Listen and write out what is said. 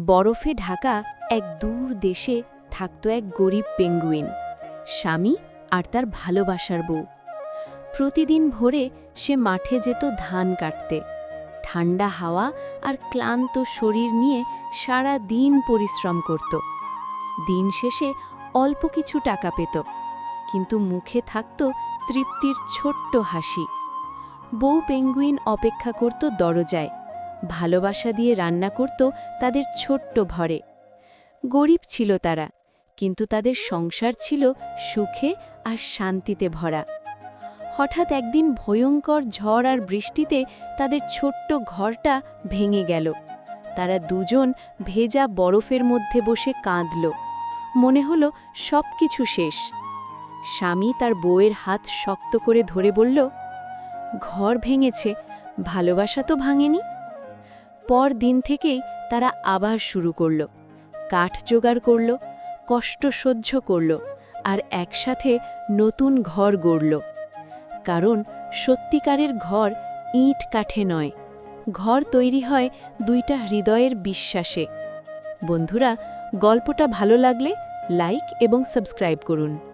বরফে ঢাকা এক দূর দেশে থাকত এক গরিব পেঙ্গুইন, স্বামী আর তার ভালোবাসার বউ। প্রতিদিন ভোরে সে মাঠে যেত ধান কাটতে। ঠান্ডা হাওয়া আর ক্লান্ত শরীর নিয়ে সারা দিন পরিশ্রম করত। দিন শেষে অল্প কিছু টাকা পেত, কিন্তু মুখে থাকত তৃপ্তির ছোট্ট হাসি। বউ পেঙ্গুইন অপেক্ষা করত দরজায়, ভালোবাসা দিয়ে রান্না করত তাদের ছোট্ট ঘরে। গরিব ছিল তারা, কিন্তু তাদের সংসার ছিল সুখে আর শান্তিতে ভরা। হঠাৎ একদিন ভয়ঙ্কর ঝড় আর বৃষ্টিতে তাদের ছোট্ট ঘরটা ভেঙে গেল। তারা দুজন ভেজা বরফের মধ্যে বসে কাঁদল। মনে হলো সব কিছু শেষ। স্বামী তার বউয়ের হাত শক্ত করে ধরে বলল, ঘর ভেঙেছে, ভালোবাসা তো ভাঙেনি। পর দিন থেকেই তারা আবার শুরু করল, কাঠ জোগাড় করল, কষ্ট সহ্য করল, আর একসাথে নতুন ঘর গড়ল। কারণ সত্যিকারের ঘর ইট কাঠে নয়, ঘর তৈরি হয় দুইটা হৃদয়ের বিশ্বাসে। বন্ধুরা, গল্পটা ভালো লাগলে লাইক এবং সাবস্ক্রাইব করুন।